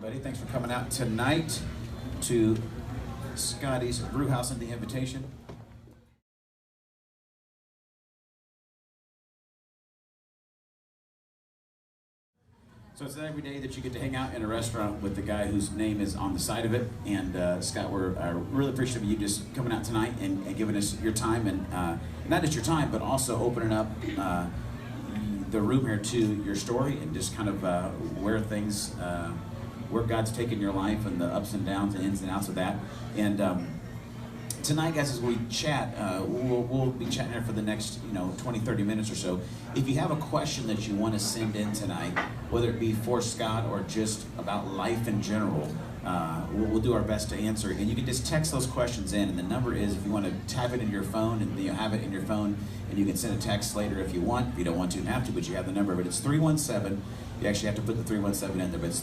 everybody. Thanks for coming out tonight to Scotty's Brewhouse and the invitation. So it's every day that you get to hang out in a restaurant with the guy whose name is on the side of it. And Scott, we're really appreciative of you just coming out tonight and giving us your time, and not just your time, but also opening up the room here to your story and just kind of where things, where God's taken your life and the ups and downs and ins and outs of that. And tonight, guys, as we chat, we'll be chatting here for the next 20, 30 minutes or so. If you have a question that you want to send in tonight, whether it be for Scott or just about life in general, we'll do our best to answer. And you can just text those questions in, and the number is, if you want to type it in your phone, and you have it in your phone, and you can send a text later if you want. If you don't want to, you don't have to, but you have the number. But it's 317. You actually have to put the 317 in there, but it's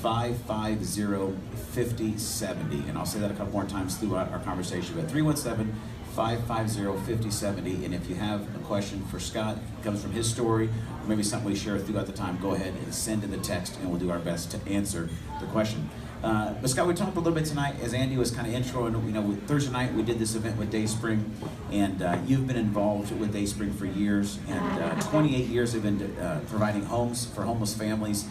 317-550-5070. And I'll say that a couple more times throughout our conversation. But 317-550-5070. And if you have a question for Scott, it comes from his story, or maybe something we share throughout the time, go ahead and send in the text, and we'll do our best to answer the question. But Scott, we talked a little bit tonight, as Andy was kind of introing. Thursday night we did this event with Dayspring, and you've been involved with Dayspring for years, and 28 years have been providing homes for homeless families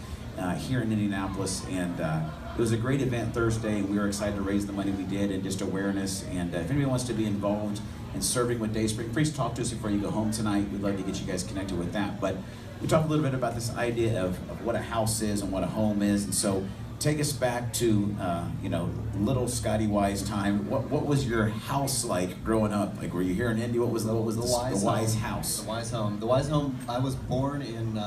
here in Indianapolis. And it was a great event Thursday, and we were excited to raise the money we did, and just awareness. And if anybody wants to be involved in serving with Dayspring, please talk to us before you go home tonight. We'd love to get you guys connected with that. But we talked a little bit about this idea of what a house is and what a home is, and so take us back to, little Scotty Wise time. What was your house like growing up? Like, were you here in Indy? What was the Wise house? The Wise home. The Wise home. I was born in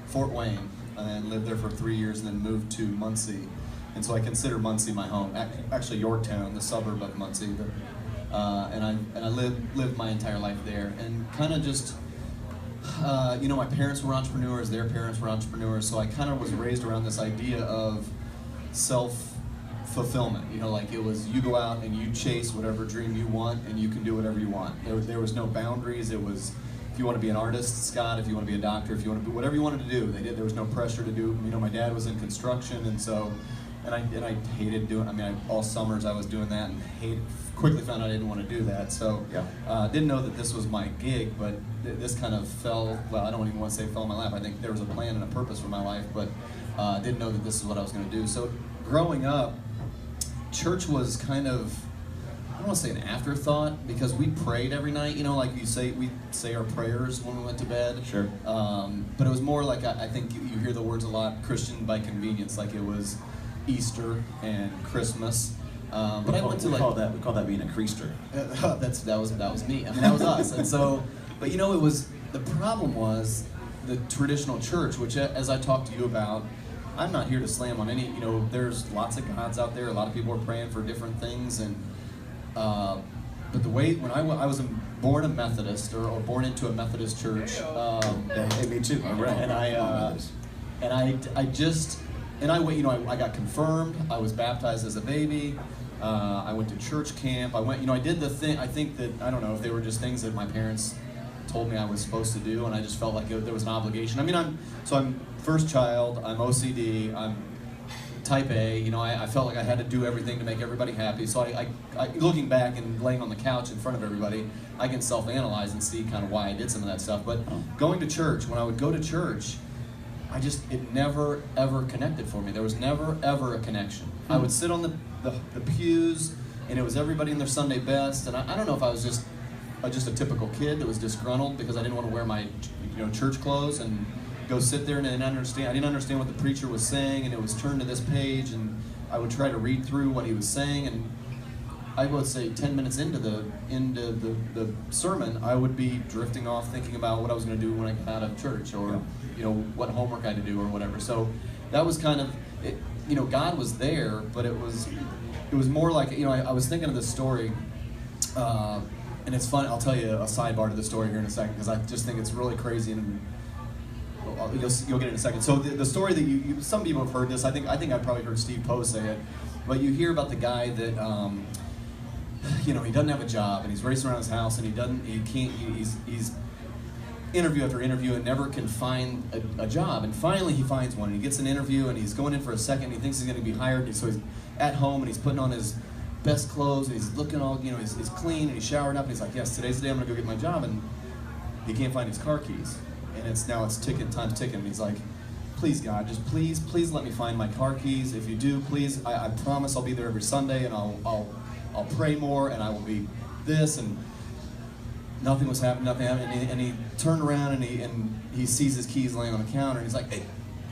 Fort Wayne and lived there for 3 years, and then moved to Muncie. And so I consider Muncie my home. Actually, Yorktown, the suburb of Muncie. And I lived my entire life there, and kind of just. My parents were entrepreneurs, their parents were entrepreneurs, so I kind of was raised around this idea of self-fulfillment. Like, it was, you go out and you chase whatever dream you want, and you can do whatever you want. There was no boundaries. It was, if you want to be an artist, Scott, if you want to be a doctor, if you want to be whatever you wanted to do, they did. There was no pressure to do. My dad was in construction, and so, and I hated doing. All summers I was doing that, and quickly found out I didn't want to do that. So, didn't know that this was my gig, but this kind of fell. Well, I don't even want to say fell in my lap. I think there was a plan and a purpose for my life, but didn't know that this is what I was going to do. So, growing up, church was kind of, I don't want to say an afterthought, because we prayed every night. Like we'd say our prayers when we went to bed. Sure. But it was more like, I think you hear the words a lot, Christian by convenience. Like, it was Easter and Christmas. But I went to, we call that being a creaster. That was me. That was us. And so, but it was, the problem was the traditional church, which, as I talked to you about, I'm not here to slam on any. There's lots of gods out there. A lot of people are praying for different things, and but the way when I was born a Methodist or born into a Methodist church. Hey, me too. All right. And I went, I got confirmed. I was baptized as a baby. I went to church camp. I went, I did the thing. I think that, I don't know if they were just things that my parents told me I was supposed to do, and I just felt like there was an obligation. I'm first child. I'm OCD. I'm type A. I felt like I had to do everything to make everybody happy. So I looking back and laying on the couch in front of everybody, I can self-analyze and see kind of why I did some of that stuff. But going to church, when I would go to church, it never, ever connected for me. There was never, ever a connection. I would sit on the pews, and it was everybody in their Sunday best, and I don't know if I was just a typical kid that was disgruntled because I didn't want to wear my church clothes and go sit there, and I didn't understand what the preacher was saying, and it was turned to this page, and I would try to read through what he was saying, and I would say 10 minutes into the sermon, I would be drifting off thinking about what I was going to do when I got out of church, or what homework I had to do or whatever. So that was kind of it. God was there, but it was more like, I was thinking of this story, and it's fun. I'll tell you a sidebar to the story here in a second, because I just think it's really crazy, and you'll get it in a second. So the story that some people have heard this. I think I probably heard Steve Poe say it, but you hear about the guy that he doesn't have a job, and he's racing around his house, and he's interview after interview and never can find a job. And finally he finds one, and he gets an interview, and he's going in for a second, and he thinks he's going to be hired, so he's at home, and he's putting on his best clothes, and he's looking all, you know, he's clean, and he's showering up, and he's like, yes, today's the day I'm going to go get my job, and he can't find his car keys. And time's ticking, and he's like, please God, just please let me find my car keys. If you do, please, I promise I'll be there every Sunday, and I'll pray more, and I will be this. And nothing was happening, and he turned around, and he sees his keys laying on the counter, and he's like, hey,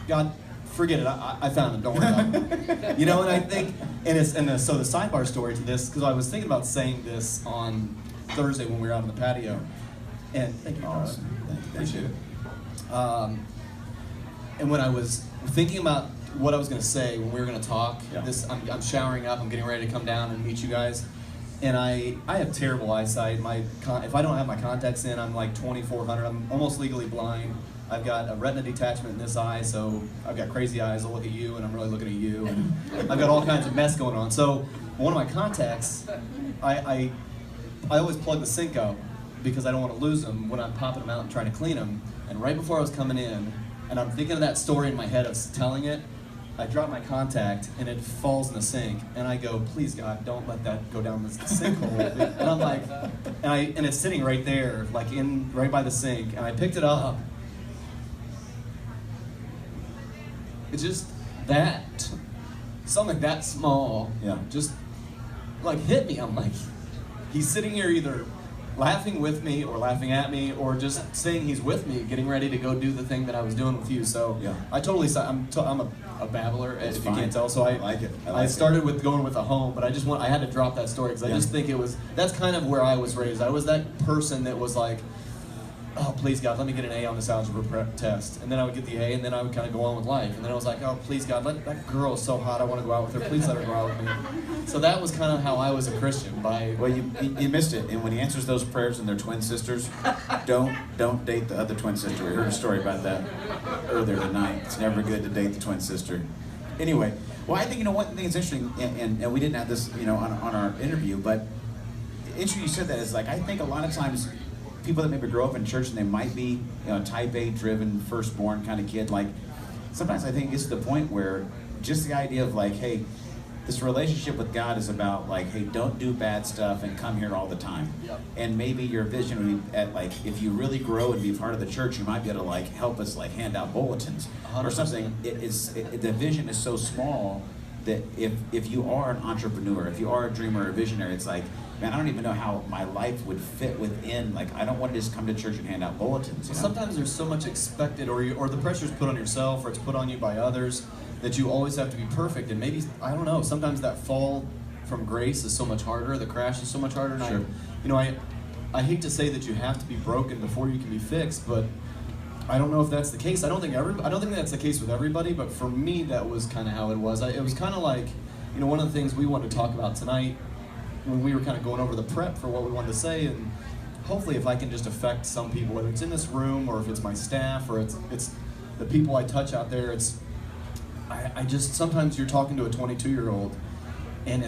God, forget it, I found them, don't worry about it. You know, and I think, so the sidebar story to this, because I was thinking about saying this on Thursday when we were out on the patio, and thank you, Awesome. Appreciate it. And when I was thinking about what I was going to say when we were going to talk, I'm showering up, I'm getting ready to come down and meet you guys, and I have terrible eyesight. If I don't have my contacts in, I'm like 2400. I'm almost legally blind. I've got a retina detachment in this eye, so I've got crazy eyes. I'll look at you, and I'm really looking at you, and I've got all kinds of mess going on. So one of my contacts, I always plug the sink out because I don't want to lose them when I'm popping them out and trying to clean them. And right before I was coming in, and I'm thinking of that story in my head of telling it, I drop my contact, and it falls in the sink, and I go, please God, don't let that go down the sinkhole. And I'm like, and it's sitting right there, like right by the sink, and I picked it up. It's just something that small, just like hit me. I'm like, he's sitting here either laughing with me or laughing at me or just saying he's with me, getting ready to go do the thing that I was doing with you. So I totally, I'm a babbler, if you can't tell. So I like it. I started with going with a home, but I had to drop that story because I just think that's kind of where I was raised. I was that person that was like, oh, please God, let me get an A on this algebra prep test. And then I would get the A, and then I would kind of go on with life. And then I was like, oh, please God, that girl is so hot, I want to go out with her. Please let her go out with me. So that was kind of how I was a Christian. Well, you missed it. And when he answers those prayers and their twin sisters, don't date the other twin sister. We heard a story about that earlier tonight. It's never good to date the twin sister. Anyway, well, I think, one thing that's interesting, and we didn't have this, on our interview, but interesting you said that is like, I think a lot of times people that maybe grow up in church and they might be, type A driven, firstborn kind of kid, like sometimes I think it's the point where just the idea of like, hey, this relationship with God is about like, hey, don't do bad stuff and come here all the time. And maybe your vision would be at like, if you really grow and be part of the church, you might be able to like help us like hand out bulletins 100%. Or something. The vision is so small that if you are an entrepreneur, if you are a dreamer or a visionary, it's like, man, I don't even know how my life would fit within, like, I don't want to just come to church and hand out bulletins. Sometimes there's so much expected, or the pressure's put on yourself, or it's put on you by others, that you always have to be perfect. And maybe, I don't know, sometimes that fall from grace is so much harder, the crash is so much harder. And sure. I hate to say that you have to be broken before you can be fixed, but I don't know if that's the case. I don't think that's the case with everybody, but for me, that was kind of how it was. It was kind of like, one of the things we wanted to talk about tonight when we were kind of going over the prep for what we wanted to say, and hopefully if I can just affect some people, whether it's in this room or if it's my staff or it's the people I touch out there, I just, sometimes you're talking to a 22-year-old and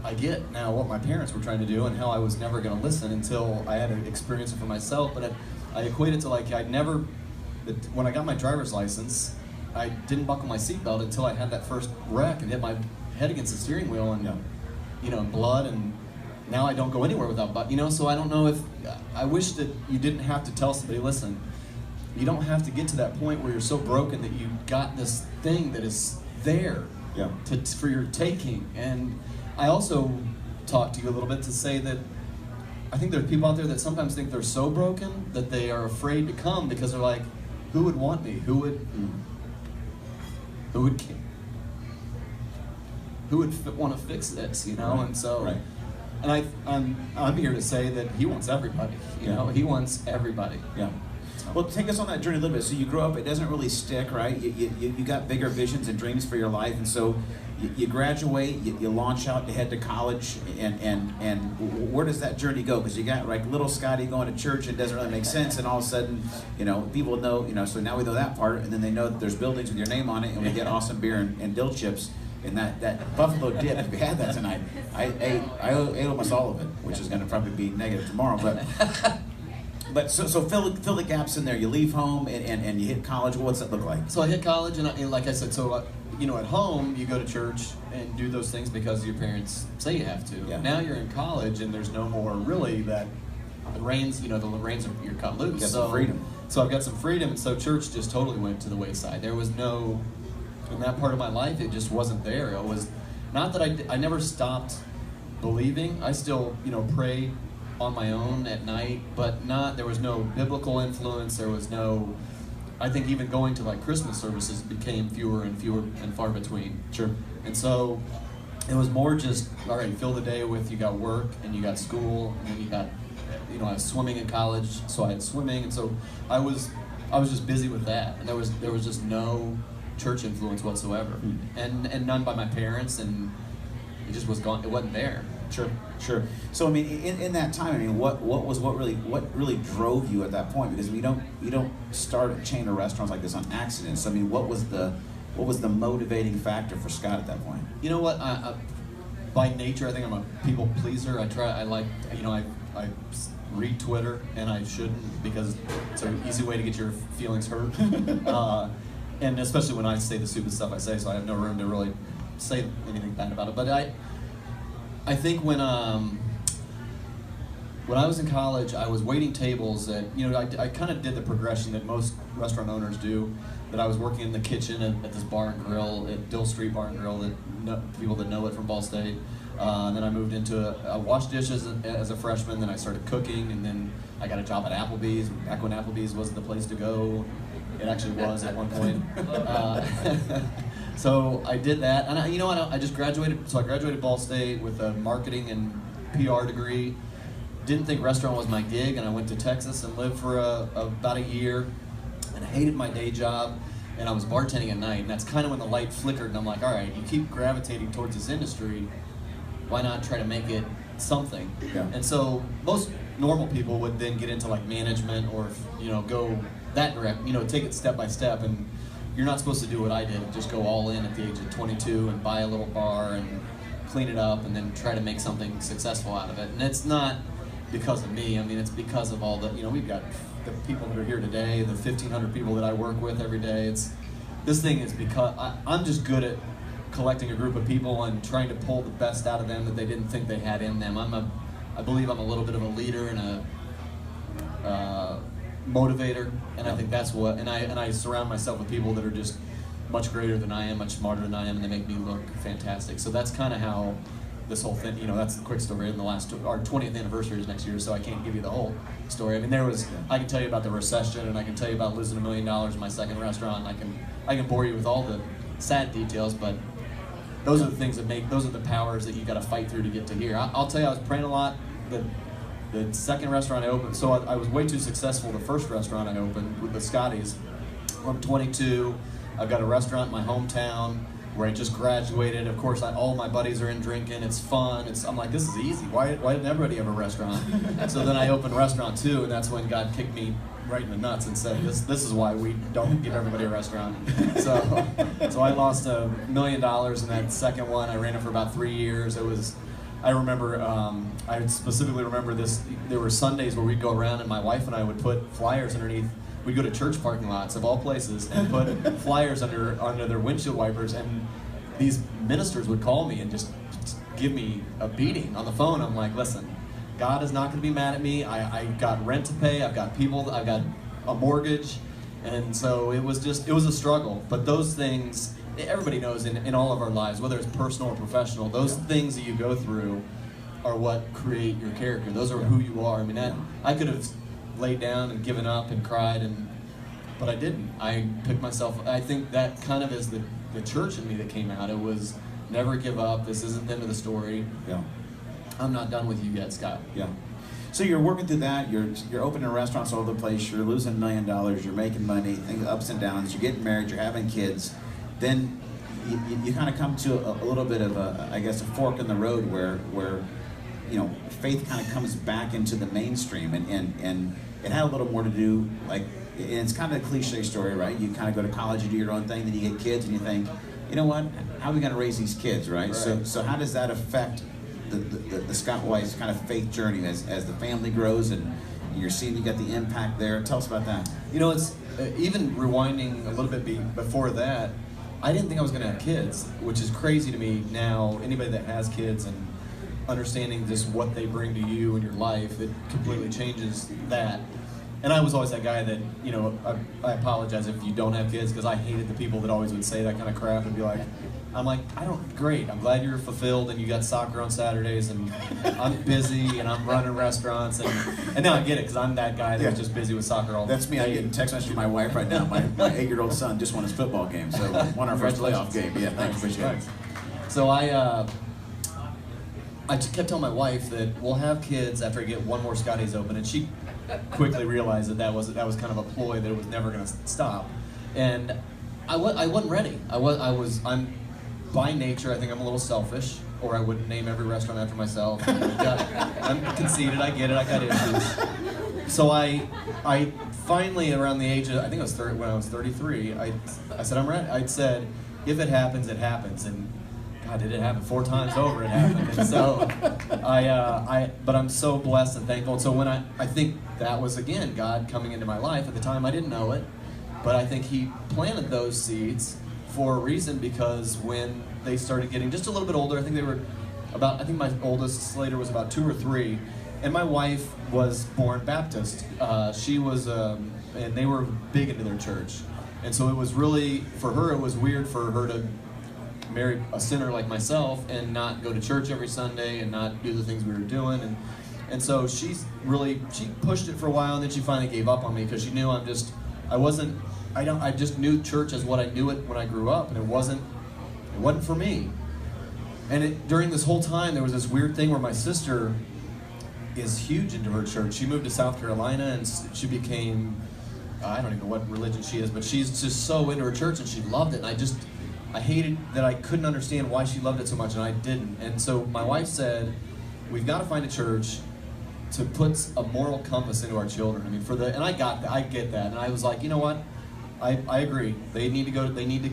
I get now what my parents were trying to do and how I was never going to listen until I had to experience it for myself. But I equate it to like when I got my driver's license, I didn't buckle my seatbelt until I had that first wreck and hit my head against the steering wheel and blood, and now I don't go anywhere without so I don't know if, I wish that you didn't have to tell somebody, listen, you don't have to get to that point where you're so broken that you got this thing that is there for your taking. And I also talked to you a little bit to say that I think there are people out there that sometimes think they're so broken that they are afraid to come because they're like, who would want me? Who would want to fix this, And so, and I'm here to say that he wants everybody. He wants everybody. Yeah. Well, take us on that journey a little bit. So you grow up, it doesn't really stick, right? You got bigger visions and dreams for your life, and so you graduate, you launch out to head to college, and where does that journey go? Because you got like little Scotty going to church and it doesn't really make sense, and all of a sudden, people know, so now we know that part, and then they know that there's buildings with your name on it, and we get awesome beer and dill chips. And that buffalo dip, if we had that tonight, I ate almost all of it, which is going to probably be negative tomorrow. But But so fill the gaps in there. You leave home and you hit college. What's that look like? So I hit college, and like I said, at home you go to church and do those things because your parents say you have to. Yeah. Now you're in college, and there's no more really that the reins. The reins you're cut loose. You got some freedom. So I've got some freedom, and so church just totally went to the wayside. There was no, in that part of my life, it just wasn't there. It was not that I never stopped believing. I still pray on my own at night, but there was no biblical influence. There was no, I think even going to like Christmas services became fewer and far between. Sure. And so it was more just, all right, fill the day with, you got work and you got school and then you got, I was swimming in college, so I had swimming, and so I was just busy with that, and there was just no church influence whatsoever, and none by my parents, and it just was gone. It wasn't there. Sure. So I mean, in that time, I mean, what really drove you at that point? Because you don't start a chain of restaurants like this on accident. So I mean, what was the motivating factor for Scott at that point? You know what? By nature, I think I'm a people pleaser. I read Twitter, and I shouldn't, because it's an easy way to get your feelings hurt. And especially when I say the stupid stuff I say, so I have no room to really say anything bad about it. But I think when I was in college, I was waiting tables at, I kind of did the progression that most restaurant owners do, that I was working in the kitchen at this bar and grill, at Dill Street Bar and Grill, people that know it from Ball State. And then I moved into I washed dishes as a freshman, then I started cooking, and then I got a job at Applebee's, back when Applebee's was the place to go. It actually was at one point. So I did that, and I just graduated. So I graduated Ball State with a marketing and PR degree. Didn't think restaurant was my gig, and I went to Texas and lived for about a year, and hated my day job. And I was bartending at night, and that's kind of when the light flickered, and I'm like, all right, you keep gravitating towards this industry, why not try to make it something? Yeah. And so most normal people would then get into like management, or go that direct, take it step by step, and you're not supposed to do what I did, just go all in at the age of 22 and buy a little bar and clean it up and then try to make something successful out of it. And it's not because of me. I mean, it's because of all the, we've got the people that are here today, the 1,500 people that I work with every day. This thing is because I'm just good at collecting a group of people and trying to pull the best out of them that they didn't think they had in them. I believe I'm a little bit of a leader and a motivator, and I think that's what. And I surround myself with people that are just much greater than I am, much smarter than I am, and they make me look fantastic. So that's kind of how this whole thing. That's the quick story. In the our 20th anniversary is next year, so I can't give you the whole story. I mean, I can tell you about the recession, and I can tell you about losing $1 million in my second restaurant. And I can bore you with all the sad details, but those are the things those are the powers that you got to fight through to get to here. I'll tell you, I was praying a lot. The second restaurant I opened, so I was way too successful the first restaurant I opened with the Scotties. I'm 22, I've got a restaurant in my hometown where I just graduated. Of course, all my buddies are in drinking, it's fun. I'm like, this is easy, why didn't everybody have a restaurant? So then I opened restaurant 2, and that's when God kicked me right in the nuts and said, this is why we don't give everybody a restaurant. So I lost $1 million in that second one. I ran it for about 3 years. I remember, I specifically remember this, there were Sundays where we'd go around and my wife and I would put flyers underneath, we'd go to church parking lots of all places and put flyers under their windshield wipers, and these ministers would call me and just give me a beating on the phone. I'm like, listen, God is not going to be mad at me. I got rent to pay, I've got people, I've got a mortgage, and so it was a struggle. But those things, everybody knows in all of our lives, whether it's personal or professional, those things that you go through are what create your character. Those are who you are. I mean, I could have laid down and given up and cried, but I didn't. I picked myself. I think that kind of is the church in me that came out. It was never give up. This isn't the end of the story. Yeah. I'm not done with you yet, Scott. Yeah. So you're working through that. You're opening restaurants all over the place. You're losing $1 million. You're making money. Things ups and downs. You're getting married. You're having kids. Then you kind of come to a little bit of a fork in the road where faith kind of comes back into the mainstream, and it had a little more to do, like, and it's kind of a cliche story, right? You kind of go to college, you do your own thing, then you get kids, and you think, you know what? How are we going to raise these kids, right? So how does that affect the Scott Weiss kind of faith journey as the family grows and you're seeing you got the impact there. Tell us about that. You know, it's even rewinding a little bit before that, I didn't think I was going to have kids, which is crazy to me now. Anybody that has kids and understanding just what they bring to you in your life, it completely changes that. And I was always that guy that, you know, I apologize if you don't have kids, because I hated the people that always would say that kind of crap and be like, I'm like, great, I'm glad you're fulfilled and you got soccer on Saturdays and I'm busy and I'm running restaurants and now I get it, because I'm that guy that's just busy with soccer all day. That's me. I'm getting text message from my wife right now. My 8-year-old son just won his football game, so won our first playoff game. Yeah, thanks, appreciate it. So I just kept telling my wife that we'll have kids after I get one more Scotty's Open, and she quickly realized that was kind of a ploy, that it was never going to stop. And I wasn't ready. I'm by nature, I think I'm a little selfish, or I wouldn't name every restaurant after myself. I'm conceited, I get it, I got issues. So I finally, around the age of, I think it was when I was 33, I said, I'm ready. I said, if it happens, it happens. And God, did it happen? 4 times over it happened. And so but I'm so blessed and thankful. And so when I think that was, again, God coming into my life. At the time, I didn't know it, but I think He planted those seeds for a reason, because when they started getting just a little bit older, I think my oldest, Slater, was about 2 or 3, and my wife was born Baptist. She was, and they were big into their church. And so it was really, for her, it was weird for her to marry a sinner like myself and not go to church every Sunday and not do the things we were doing. And so she pushed it for a while, and then she finally gave up on me, because she knew I just knew church as what I knew it when I grew up, and it wasn't for me. And during this whole time, there was this weird thing where my sister is huge into her church. She moved to South Carolina, and she became, I don't even know what religion she is, but she's just so into her church, and she loved it. And I hated that I couldn't understand why she loved it so much, and I didn't. And so my wife said, we've got to find a church to put a moral compass into our children. I mean, and I get that. And I was like, you know what? I agree. They need to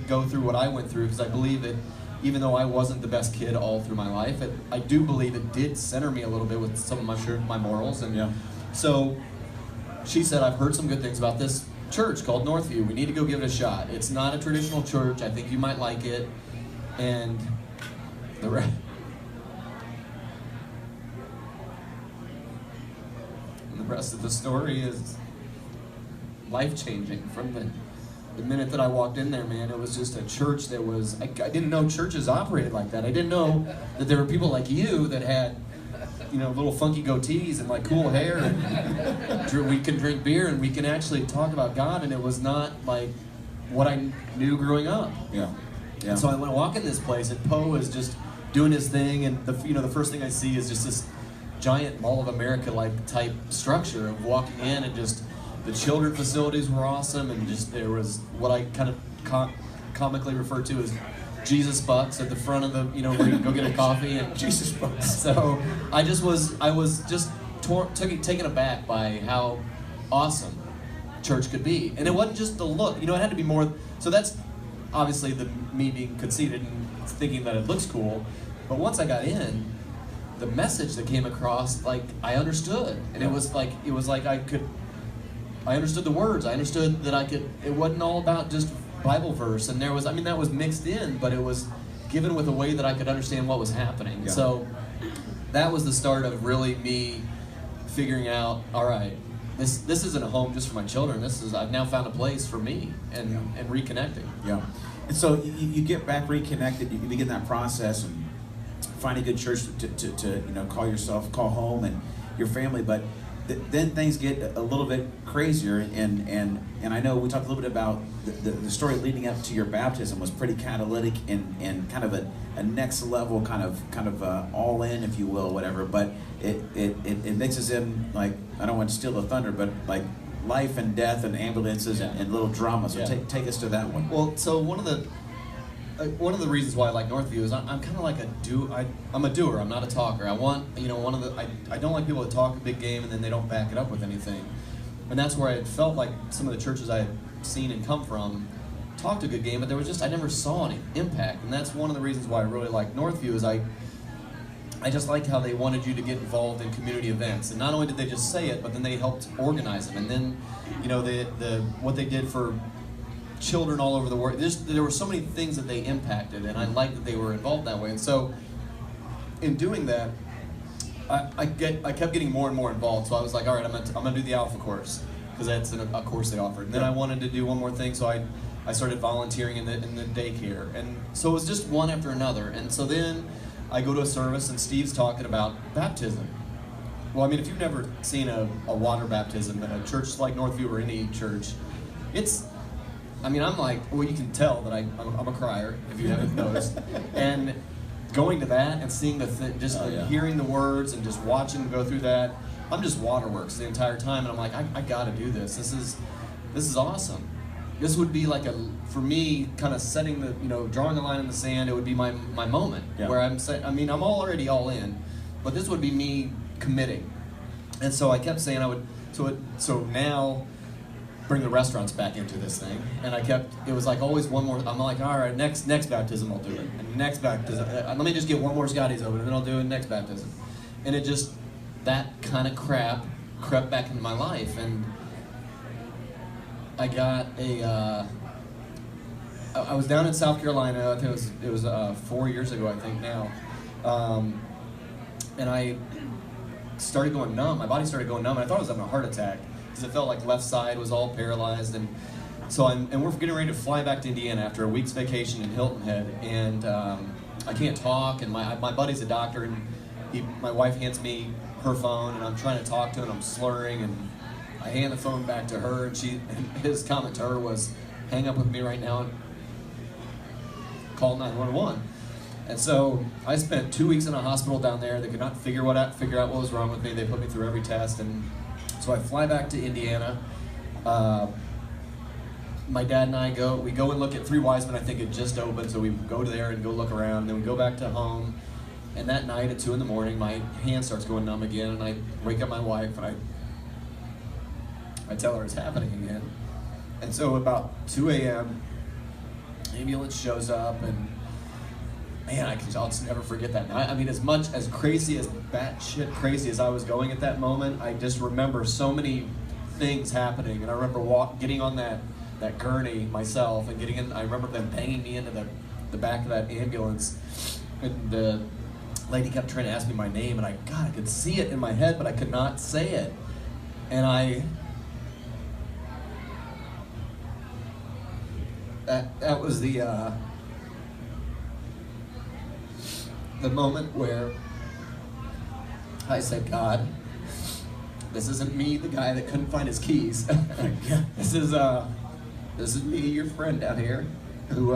go through what I went through, because I believe that even though I wasn't the best kid all through my life, I do believe it did center me a little bit with some of my morals. And so she said, I've heard some good things about this church called Northview. We need to go give it a shot. It's not a traditional church. I think you might like it. And the rest of the story is life-changing. From the minute that I walked in there, man, it was just a church that was, I didn't know churches operated like that. I didn't know that there were people like you that had, you know, little funky goatees and like cool hair, and we can drink beer and we can actually talk about God, and it was not like what I knew growing up. Yeah. And so I walk in this place, and Poe is just doing his thing, and the first thing I see is just this giant Mall of America like type structure of walking in, and just the children facilities were awesome, and just there was what I kind of comically refer to as Jesus bucks at the front of the, where you go get a coffee, and Jesus bucks. So I was just taken aback by how awesome church could be. And it wasn't just the look, it had to be more. So that's obviously me being conceited and thinking that it looks cool. But once I got in, the message that came across, like, I understood. And it was like I understood the words. I understood that it wasn't all about just Bible verse. And that was mixed in, but it was given with a way that I could understand what was happening. Yeah. So that was the start of really me figuring out, all right, this isn't a home just for my children. I've now found a place for me and reconnecting. Yeah. And so you get back reconnected, you begin that process and find a good church to call home and your family, but then things get a little bit crazier, and I know we talked a little bit about the story leading up to your baptism was pretty catalytic and kind of a next level kind of all in, if you will, whatever. But it mixes in, like, I don't want to steal the thunder, but like life and death and ambulances and little drama. So take us to that one. Well, so one of the reasons why I like Northview is I'm kind of like I'm a doer. I'm not a talker. I don't like people that talk a big game and then they don't back it up with anything. And that's where I felt like some of the churches I had seen and come from talked a good game, but I never saw any impact. And that's one of the reasons why I really like Northview is I I just liked how they wanted you to get involved in community events, and not only did they just say it, but then they helped organize them. And then, you know, what they did for children all over the world. There were so many things that they impacted, and I liked that they were involved that way. And so, in doing that, I kept getting more and more involved. So I was like, all right, I'm gonna do the Alpha course, because that's a course they offered. And then I wanted to do one more thing, so I started volunteering in the daycare, and so it was just one after another. And so then I go to a service, and Steve's talking about baptism. Well, I mean, if you've never seen a water baptism in a church like Northview or any church, I'm like, well, you can tell that I'm a crier, if you haven't noticed. And going to that and seeing hearing the words and just watching them go through that, I'm just waterworks the entire time. And I'm like, I gotta do this. This is awesome. This would be like for me, kind of setting drawing a line in the sand. It would be my moment where I'm already all in, but this would be me committing. And so I kept saying I would. So now bring the restaurants back into this thing, and it was like always one more. I'm like, all right, next baptism I'll do it, and next baptism. Let me just get one more Scotty's open, and then I'll do it next baptism. And it just, that kind of crap crept back into my life, and I got I was down in South Carolina. I think it was 4 years ago, I think now, and I started going numb. My body started going numb, and I thought I was having a heart attack because it felt like left side was all paralyzed. And so we're getting ready to fly back to Indiana after a week's vacation in Hilton Head, and I can't talk. And my buddy's a doctor, and my wife hands me her phone, and I'm trying to talk to her, and I'm slurring, and I hand the phone back to her, and his comment to her was, hang up with me right now and call 911. And so I spent 2 weeks in a hospital down there. They could not figure out what was wrong with me. They put me through every test, and so I fly back to Indiana. My dad and I go and look at Three Wise Men. I think it just opened, so we go there and go look around, and then we go back to home. And that night at 2 in the morning, my hand starts going numb again, and I wake up my wife, and I tell her it's happening again. And so about 2 a.m., ambulance shows up, and man, I'll just never forget that night. I mean, as batshit crazy as I was going at that moment, I just remember so many things happening. And I remember getting on that gurney myself, and getting in. I remember them banging me into the back of that ambulance, and the lady kept trying to ask me my name, and I could see it in my head, but I could not say it. And that was the moment where I said, God, this isn't me, the guy that couldn't find his keys. This is me, your friend down here, who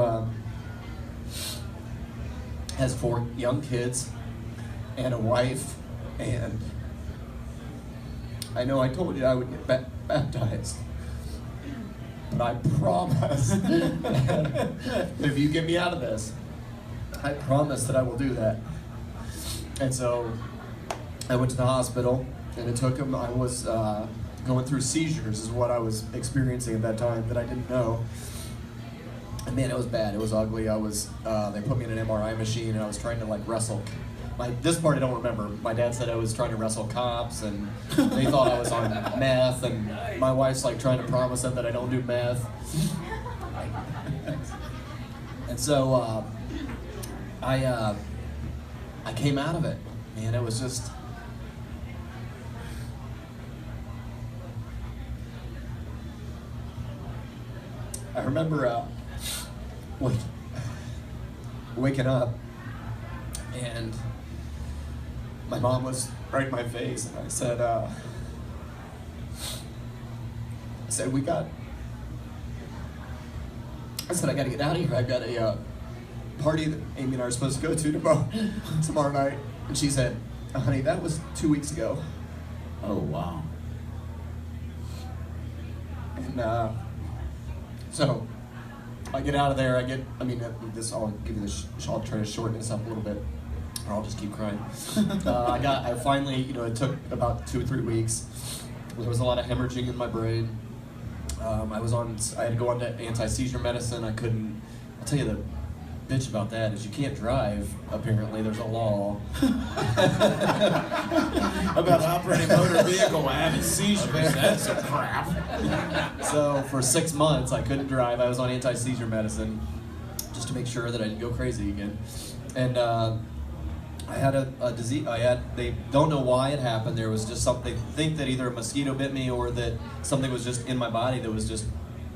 has 4 young kids and a wife, and I know I told you I would get baptized, but I promise that if you get me out of this, I promise that I will do that. And so I went to the hospital, and it took him. I was going through seizures is what I was experiencing at that time that I didn't know. And man, it was bad. It was ugly. They put me in an MRI machine, and I was trying to wrestle. This part I don't remember. My dad said I was trying to wrestle cops, and they thought I was on meth, and my wife's trying to promise them that I don't do meth. And so I came out of it. Man, it was just, I remember waking up, and my mom was right in my face, and I said, I got to get out of here. I've got a party that Amy and I are supposed to go to tomorrow night. And she said, honey, that was 2 weeks ago. Oh, wow. And so I get out of there. I'll give you I'll try to shorten this up a little bit, or I'll just keep crying. I finally, it took about 2 or 3 weeks. There was a lot of hemorrhaging in my brain. I had to go on to anti-seizure medicine. I'll tell you, the bitch about that is you can't drive. Apparently, there's a law about operating motor vehicle while having seizures. That's some crap. So for 6 months, I couldn't drive. I was on anti-seizure medicine just to make sure that I didn't go crazy again. And I had a disease. They don't know why it happened. There was just something. They think that either a mosquito bit me or that something was just in my body that was just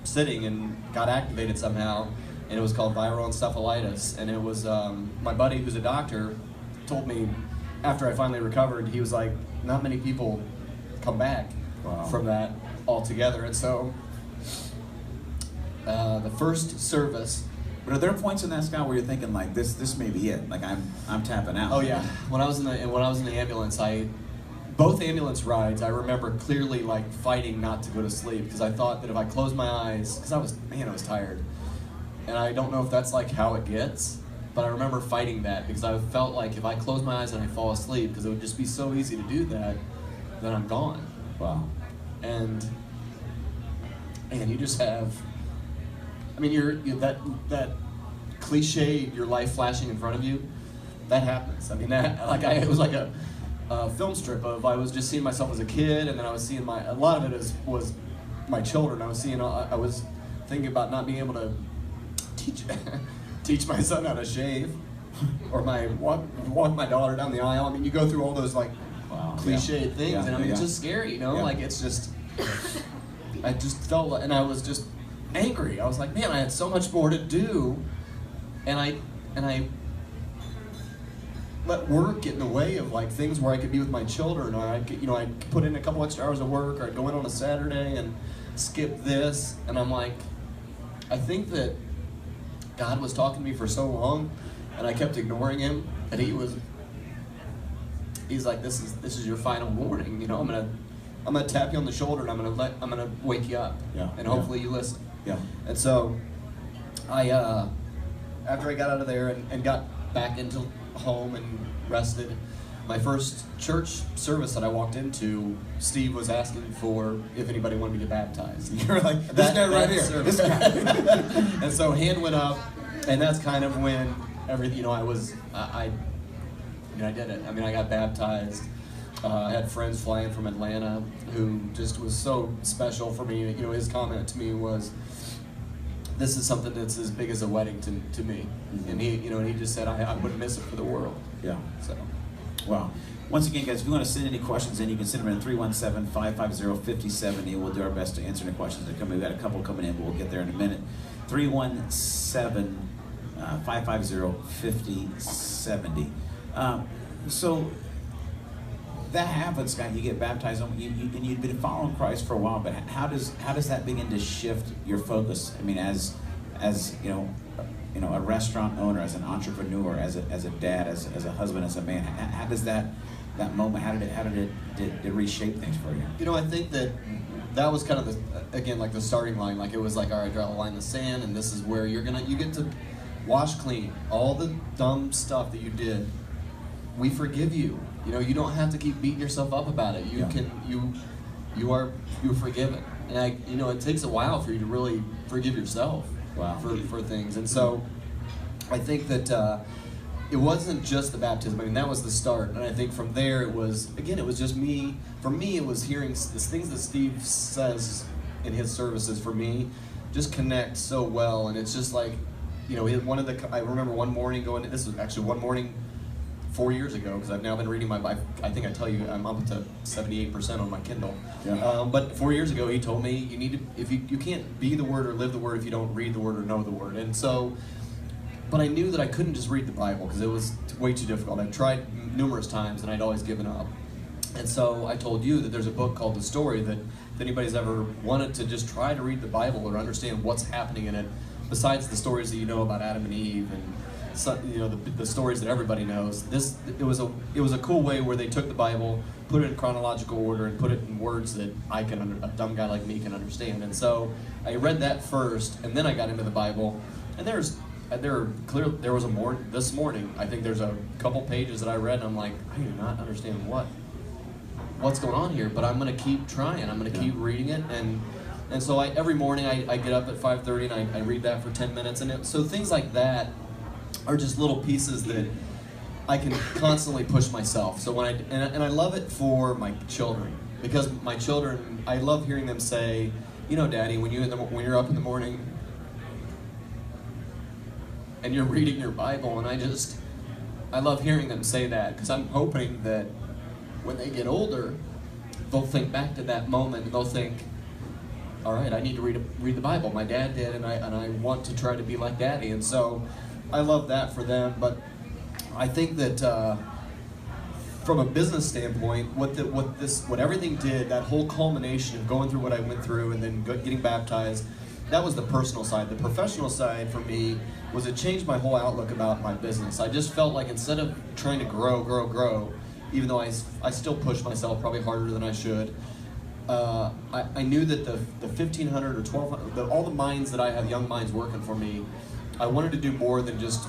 sitting and got activated somehow. And it was called viral encephalitis. And it was my buddy, who's a doctor, told me after I finally recovered. He was like, not many people come back from that altogether. And so the first service. But are there points in that, Scott, where you're thinking like this may be it? Like I'm tapping out. Oh yeah. When I was in the ambulance, both ambulance rides, I remember clearly like fighting not to go to sleep because I thought that if I closed my eyes, because I was tired, and I don't know if that's like how it gets, but I remember fighting that because I felt like if I close my eyes and I fall asleep, because it would just be so easy to do that, then I'm gone. Wow. And you just have. I mean, you're that cliche, your life flashing in front of you, that happens. I mean, it was like a film strip of I was just seeing myself as a kid, and then I was seeing a lot of it was my children. I was thinking about not being able to teach my son how to shave, or walk my daughter down the aisle. I mean, you go through all those like cliche things, and I mean, it's just scary, you know. Like it's just, I just felt like, and I was just angry. I was like, man, I had so much more to do, and I let work get in the way of like things where I could be with my children, or I'd put in a couple extra hours of work, or I'd go in on a Saturday and skip this, and I'm like, I think that God was talking to me for so long, and I kept ignoring him, and he's like, this is your final warning, you know, I'm gonna tap you on the shoulder, and I'm gonna wake you up, and hopefully you listen. Yeah. And so I after I got out of there and got back into home and rested, my first church service that I walked into, Steve was asking for if anybody wanted me to baptize. You're like, this guy right here. This guy. And so hand went up, and that's kind of when everything, I did it. I mean, I got baptized. I had friends flying from Atlanta who just was so special for me. You know, his comment to me was, "This is something that's as big as a wedding to me." Mm-hmm. And he just said, "I wouldn't miss it for the world." Yeah. So, wow. Once again, guys, if you want to send any questions in, you can send them in 317-550-5070. We'll do our best to answer any questions that come in. We've got a couple coming in, but we'll get there in a minute. 317-550-5070. So that happens, Scott. You get baptized, and you've been following Christ for a while. But how does that begin to shift your focus? I mean, as a restaurant owner, as an entrepreneur, as a dad, as a husband, as a man. How does that moment? How did it reshape things for you? You know, I think that was kind of the starting line. Like it was like, all right, draw a line in the sand, and this is where you get to wash clean all the dumb stuff that you did. We forgive you. You know, you don't have to keep beating yourself up about it. You're forgiven. And it takes a while for you to really forgive yourself for things. And so I think that it wasn't just the baptism. I mean, that was the start. And I think from there it was just me. For me, it was hearing the things that Steve says in his services, for me, just connect so well. And it's just like, I remember one morning this was actually one morning 4 years ago, because I've now been reading my Bible. I think I tell you I'm up to 78% on my Kindle. Yeah. But 4 years ago, he told me you can't be the Word or live the Word if you don't read the Word or know the Word. And so, but I knew that I couldn't just read the Bible because it was way too difficult. I've tried numerous times and I'd always given up. And so I told you that there's a book called The Story that if anybody's ever wanted to just try to read the Bible or understand what's happening in it, besides the stories that you know about Adam and Eve and the stories that everybody knows. It was a cool way where they took the Bible, put it in chronological order, and put it in words that a dumb guy like me can understand. And so I read that first, and then I got into the Bible. And there was this morning. I think there's a couple pages that I read, and I'm like, I do not understand what's going on here, but I'm going to keep trying. I'm going to keep reading it, and so every morning I get up at 5:30 and I read that for 10 minutes, so things like that. are just little pieces that I can constantly push myself. So when I love it for my children, because my children, I love hearing them say, you know, Daddy, when you're up in the morning and you're reading your Bible, and I love hearing them say that, because I'm hoping that when they get older, they'll think back to that moment and they'll think, all right, I need to read the Bible. My dad did, and I want to try to be like Daddy. And so I love that for them. But I think that from a business standpoint, what everything did, that whole culmination of going through what I went through and then getting baptized, that was the personal side. The professional side for me was it changed my whole outlook about my business. I just felt like instead of trying to grow, even though I still push myself probably harder than I should, I knew that the 1,500 or 1,200, all the minds that I have, young minds working for me, I wanted to do more than just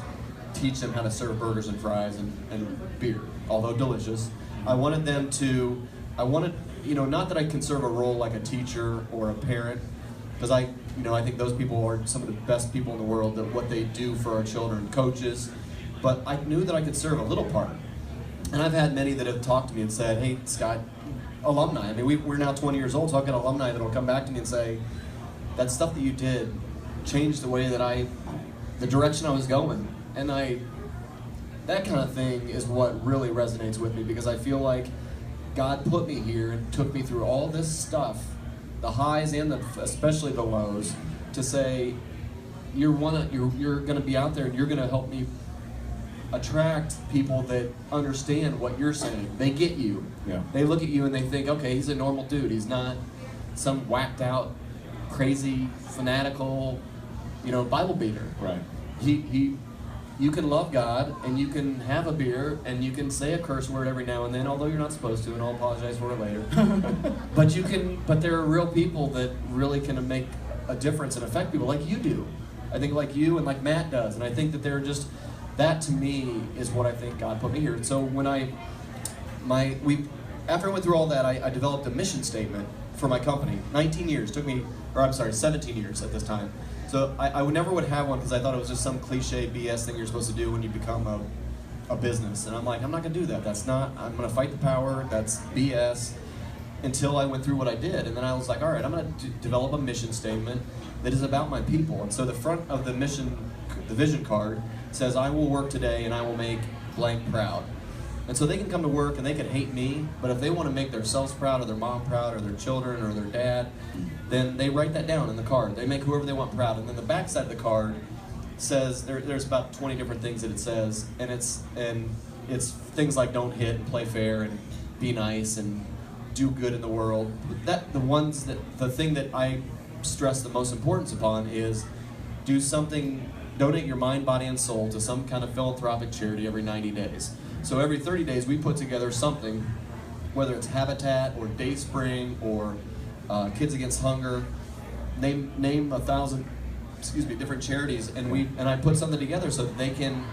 teach them how to serve burgers and fries and beer, although delicious. I wanted, not that I can serve a role like a teacher or a parent, because I think those people are some of the best people in the world, that what they do for our children, coaches, but I knew that I could serve a little part. And I've had many that have talked to me and said, hey, Scott, alumni. I mean, we're now 20 years old, so I've got alumni that will come back to me and say, that stuff that you did changed the way that the direction I was going. And that kind of thing is what really resonates with me, because I feel like God put me here and took me through all this stuff, the highs and especially the lows, to say, you're going to be out there and you're going to help me attract people that understand what you're saying. They get you. Yeah. They look at you and they think, okay, he's a normal dude. He's not some whacked out, crazy, fanatical, Bible beater. Right. You can love God, and you can have a beer, and you can say a curse word every now and then, although you're not supposed to, and I'll apologize for it later. But there are real people that really can make a difference and affect people, like you do. I think like you and like Matt does, and I think that they're just, that to me is what I think God put me here. And so when after I went through all that, I developed a mission statement for my company. 19 years, 17 years at this time. So I never would have one, because I thought it was just some cliche BS thing you're supposed to do when you become a business. And I'm like, I'm not going to do that. I'm going to fight the power. That's BS. Until I went through what I did. And then I was like, all right, I'm going to develop a mission statement that is about my people. And so the front of the vision card says, I will work today and I will make blank proud. And so they can come to work and they can hate me, but if they want to make themselves proud, or their mom proud, or their children, or their dad, then they write that down in the card. They make whoever they want proud. And then the back side of the card says, there's about 20 different things that it says, and it's things like don't hit, and play fair, and be nice, and do good in the world. The thing that I stress the most importance upon is do something, donate your mind, body, and soul to some kind of philanthropic charity every 90 days. So every 30 days we put together something, whether it's Habitat or Dayspring or Kids Against Hunger, name 1,000 different charities, and I put something together so that they can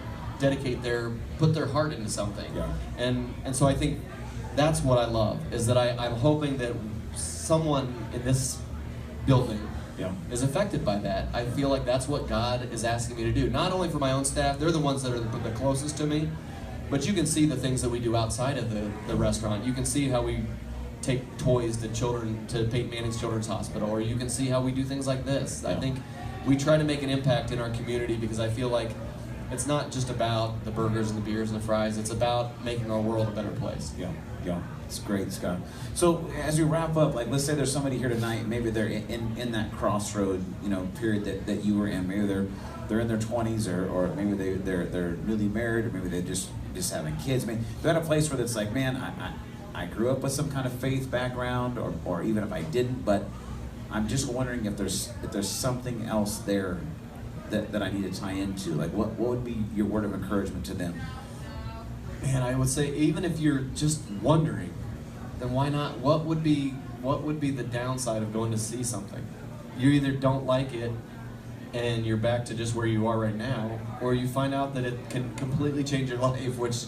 put their heart into something. Yeah. And so I think that's what I love, is that I'm hoping that someone in this building is affected by that. I feel like that's what God is asking me to do. Not only for my own staff, they're the ones that are the closest to me, but you can see the things that we do outside of the restaurant. You can see how we take toys to Peyton Manning's Children's Hospital, or you can see how we do things like this. Yeah. I think we try to make an impact in our community, because I feel like it's not just about the burgers and the beers and the fries. It's about making our world a better place. Yeah, it's great, Scott. So as we wrap up, like, let's say there's somebody here tonight, maybe they're in that crossroad, period that you were in. Maybe they're in their 20s, or maybe they're newly married, or maybe they're just having kids. I mean, they're at a place where it's like, man, I grew up with some kind of faith background, or even if I didn't, but I'm just wondering if there's something else there that I need to tie into. Like, what would be your word of encouragement to them? Man, I would say, even if you're just wondering, then why not? What would be the downside of going to see something? You either don't like it and you're back to just where you are right now, or you find out that it can completely change your life, which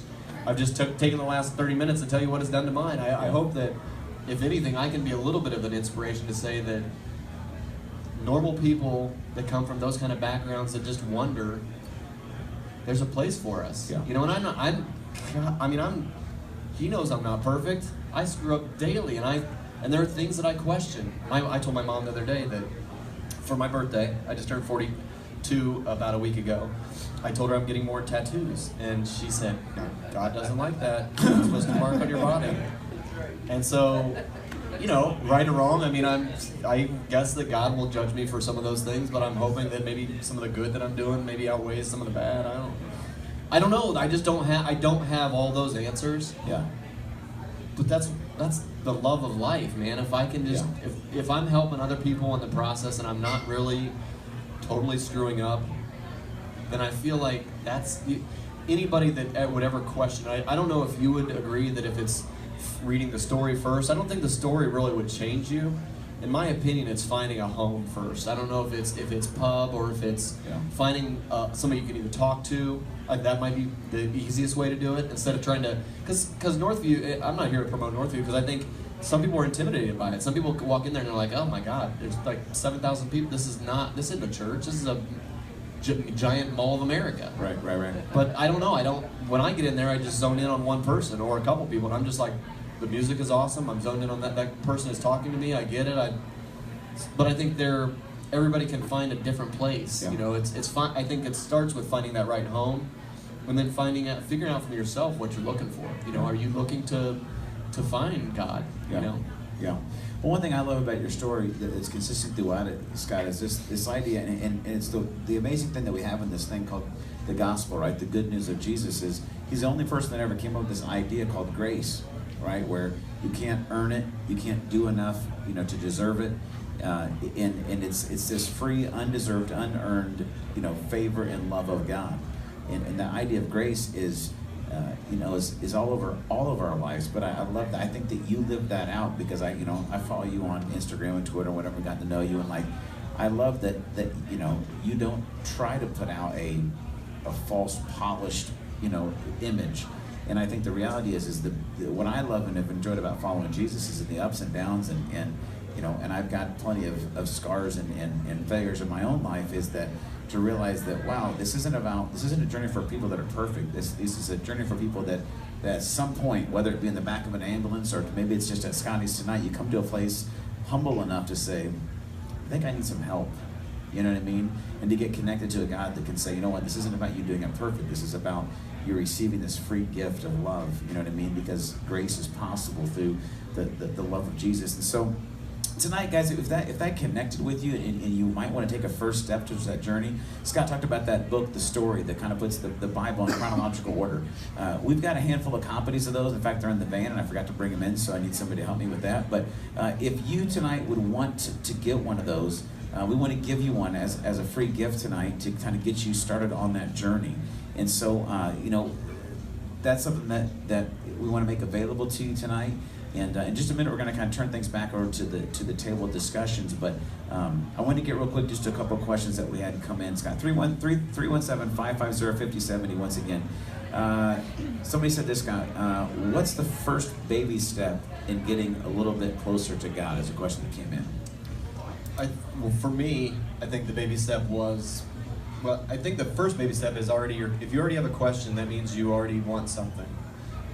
I've just taken the last 30 minutes to tell you what it's done to mine. I hope that, if anything, I can be a little bit of an inspiration to say that normal people that come from those kind of backgrounds that just wonder, there's a place for us. Yeah. You know, and he knows I'm not perfect. I screw up daily, and there are things that I question. I told my mom the other day that for my birthday, I just turned 42 about a week ago. I told her I'm getting more tattoos, and she said, God doesn't like that. You're not supposed to mark on your body. And so, you know, right or wrong, I mean, I guess that God will judge me for some of those things, but I'm hoping that maybe some of the good that I'm doing maybe outweighs some of the bad. I don't know. I don't have all those answers. Yeah. But that's the love of life, man. If I can just, if I'm helping other people in the process and I'm not really totally screwing up, then I feel like that's, anybody that would ever question, I don't know if you would agree that if it's reading the story first, I don't think the story really would change you. In my opinion, it's finding a home first. I don't know if it's pub or if it's finding somebody you can either talk to. That might be the easiest way to do it instead of trying to, because Northview, I'm not here to promote Northview because I think some people are intimidated by it. Some people walk in there and they're like, oh my God, there's like 7,000 people. This isn't a church. This is a giant Mall of America. Right. But I don't know. When I get in there, I just zone in on one person or a couple people, and I'm just like, the music is awesome. I'm zoned in on that person is talking to me. I get it. But I think everybody can find a different place. Yeah. You know, it's fine. I think it starts with finding that right home, and then figuring out for yourself what you're looking for. You know, are you looking to find God? Yeah. You know. Yeah. Well, one thing I love about your story that's consistent throughout it, Scott, is this idea, and it's the amazing thing that we have in this thing called the gospel, right? The good news of Jesus is he's the only person that ever came up with this idea called grace, right? Where you can't earn it, you can't do enough, you know, to deserve it, and it's this free, undeserved, unearned, you know, favor and love of God, and the idea of grace is. Is all over our lives, but I love that. I think that you live that out because I follow you on Instagram and Twitter and whatever, got to know you, and like I love that you don't try to put out a false, polished image. And I think the reality is what I love and have enjoyed about following Jesus is in the ups and downs and I've got plenty of scars and failures in my own life, is that to realize that, wow, this isn't a journey for people that are perfect. This is a journey for people that at some point, whether it be in the back of an ambulance or maybe it's just at Scotty's tonight, you come to a place humble enough to say, I think I need some help. You know what I mean? And to get connected to a God that can say, you know what, this isn't about you doing it perfect. This is about you receiving this free gift of love. You know what I mean? Because grace is possible through the love of Jesus. And so tonight, guys, if that connected with you and you might want to take a first step towards that journey, Scott talked about that book, The Story, that kind of puts the Bible in chronological order. We've got a handful of copies of those. In fact, they're in the van, and I forgot to bring them in, so I need somebody to help me with that. But if you tonight would want to get one of those, we want to give you one as a free gift tonight to kind of get you started on that journey. And so, that's something that we want to make available to you tonight. And in just a minute, we're going to kind of turn things back over to the table discussions. But I want to get real quick just a couple of questions that we had come in. Scott, 317-550-5070 once again. Somebody said this, Scott, what's the first baby step in getting a little bit closer to God, is a question that came in. Well, for me, I think the baby step was, I think the first baby step is if you already have a question, that means you already want something.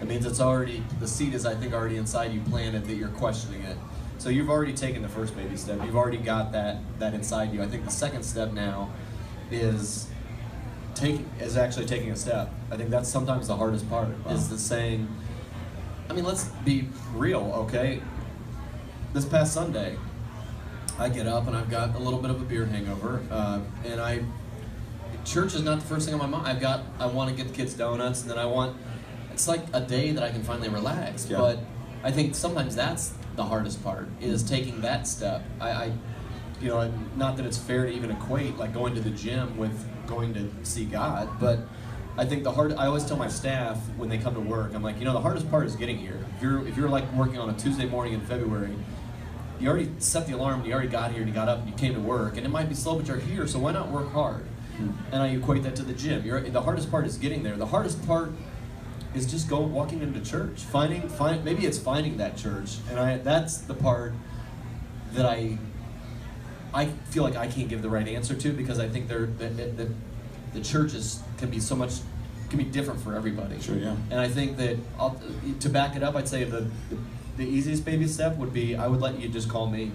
It means the seed is, I think, already inside you planted, that you're questioning it. So you've already taken the first baby step. You've already got that inside you. I think the second step now is actually taking a step. I think that's sometimes the hardest part, is the saying, I mean, let's be real, okay? This past Sunday, I get up and I've got a little bit of a beer hangover, and church is not the first thing on my mind. I want to get the kids donuts, and then it's like a day that I can finally relax. Yeah. But I think sometimes that's the hardest part, is taking that step. Not that it's fair to even equate like going to the gym with going to see God, but I think I always tell my staff when they come to work, I'm like, the hardest part is getting here. If you're like working on a Tuesday morning in February, you already set the alarm, you already got here, and you got up, and you came to work, and it might be slow, but you're here, so why not work hard? And I equate that to the gym. The hardest part is getting there. The hardest part is just walking into church, maybe it's finding that church, and that's the part that I feel like I can't give the right answer to, because I think the church can be different for everybody. Sure, yeah. And I think that to back it up, I'd say the easiest baby step would be I would let you just call me.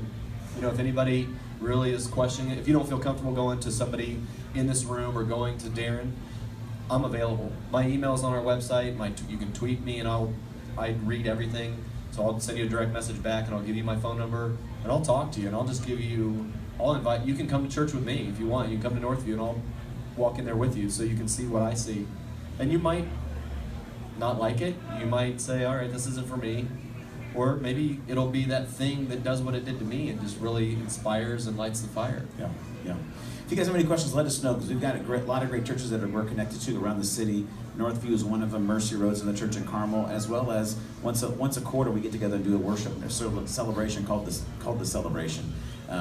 You know, if anybody really is questioning it, if you don't feel comfortable going to somebody in this room or going to Darren, I'm available. My email's on our website. You can tweet me, and I read everything. So I'll send you a direct message back, and I'll give you my phone number, and I'll talk to you, and I'll invite you. Can come to church with me if you want. You can come to Northview, and I'll walk in there with you so you can see what I see. And you might not like it. You might say, all right, this isn't for me. Or maybe it'll be that thing that does what it did to me and just really inspires and lights the fire. Yeah, yeah. If you guys have any questions, let us know, because we've got a lot of great churches that we're connected to around the city. Northview is one of them. Mercy Road's in the church in Carmel, as well as once a quarter we get together and do a worship and a celebration called the Celebration,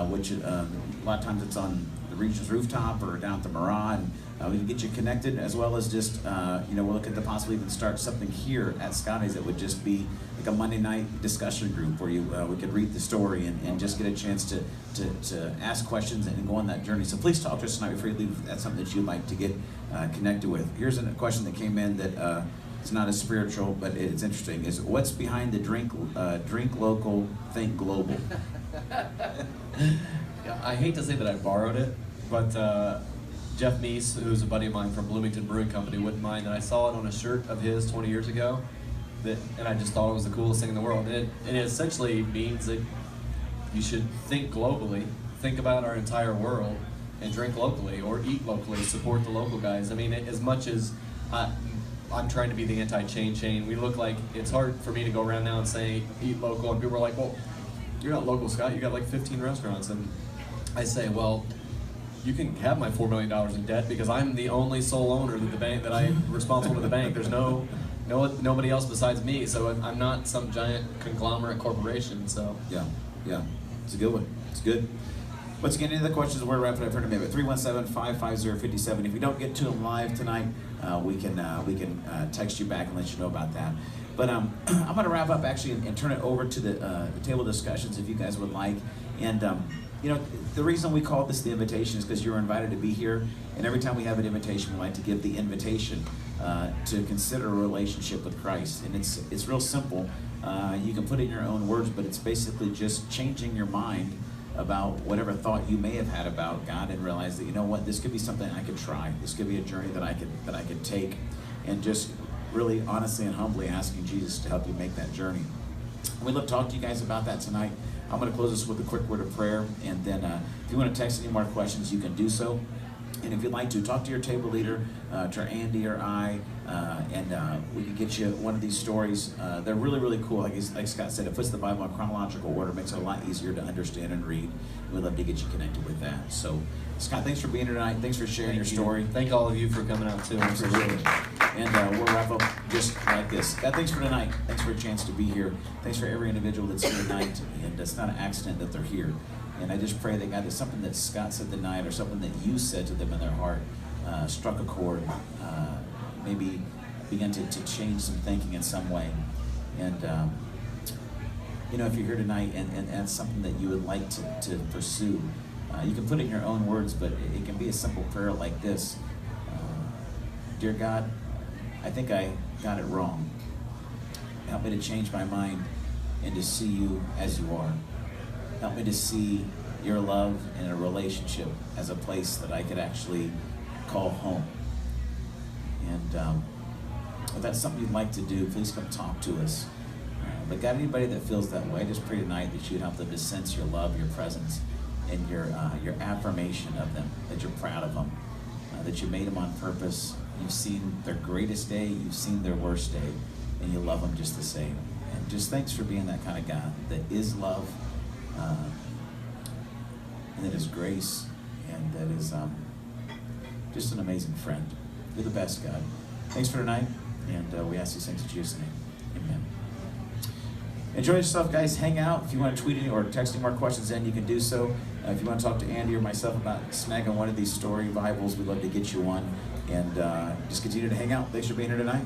which a lot of times it's on the Regions rooftop or down at the Mirage. And we can get you connected, as well as just we're looking to possibly even start something here at Scotty's that would just be like a Monday night discussion group where we could read the story and just get a chance to ask questions and go on that journey. So please talk to us tonight before you leave. If that's something that you'd like to get connected with. Here's a question that came in that it's not as spiritual, but it's interesting. Is what's behind the drink local, think global? Yeah, I hate to say that I borrowed it, but Jeff Meese, who's a buddy of mine from Bloomington Brewing Company, wouldn't mind that I saw it on a shirt of his 20 years ago, and I just thought it was the coolest thing in the world. And it essentially means that you should think globally, think about our entire world, and drink locally or eat locally, support the local guys. I mean, as much as I'm trying to be the anti-chain, we look like it's hard for me to go around now and say eat local, and people are like, well, you're not local, Scott, you got like 15 restaurants. And I say, well, you can have my $4 million in debt because I'm the only sole owner of the bank that I'm responsible to the bank. There's nobody else besides me, so I'm not some giant conglomerate corporation. So yeah, it's a good one. It's good. Let's get into the questions. We're wrapping up here in a minute. 317-550-57. If we don't get to them live tonight, we can text you back and let you know about that. But I'm going to wrap up actually and turn it over to the table discussions if you guys would like. And the reason we call this the invitation is because you're invited to be here, and every time we have an invitation, we like to give the invitation to consider a relationship with Christ. And it's real simple. You can put it in your own words, but it's basically just changing your mind about whatever thought you may have had about God, and realize that, you know what, this could be something I could try. This could be a journey that I could take, and just really honestly and humbly asking Jesus to help you make that journey. We'd love to talk to you guys about that tonight. I'm going to close this with a quick word of prayer, and then if you want to text any more questions, you can do so. And if you'd like to, talk to your table leader, to Andy or I, and we can get you one of these stories. They're really, really cool. Like Scott said, it puts the Bible in chronological order, makes it a lot easier to understand and read. We'd love to get you connected with that. So, Scott, thanks for being here tonight. Thanks for sharing your story. Thank all of you for coming out, too. Absolutely. And we'll wrap up just like this. God, thanks for tonight. Thanks for a chance to be here. Thanks for every individual that's here tonight. And it's not an accident that they're here. And I just pray that, God, there's something that Scott said tonight or something that you said to them in their heart struck a chord, maybe began to change some thinking in some way. And, if you're here tonight and it's something that you would like to pursue, you can put it in your own words, but it can be a simple prayer like this. Dear God, I think I got it wrong. Help me to change my mind and to see you as you are. Help me to see your love and a relationship as a place that I could actually call home. And if that's something you'd like to do, please come talk to us. But God, anybody that feels that way, I just pray tonight that you'd help them to sense your love, your presence, and your affirmation of them, that you're proud of them, that you made them on purpose. You've seen their greatest day, you've seen their worst day, and you love them just the same. And just thanks for being that kind of God that is love, and that is grace, and that is just an amazing friend. You're the best, God. Thanks for tonight, and we ask these things in Jesus' name. Amen. Enjoy yourself, guys. Hang out. If you want to tweet any or text any more questions in, you can do so. If you want to talk to Andy or myself about snagging one of these story Bibles, we'd love to get you one. And just continue to hang out. Thanks for being here tonight.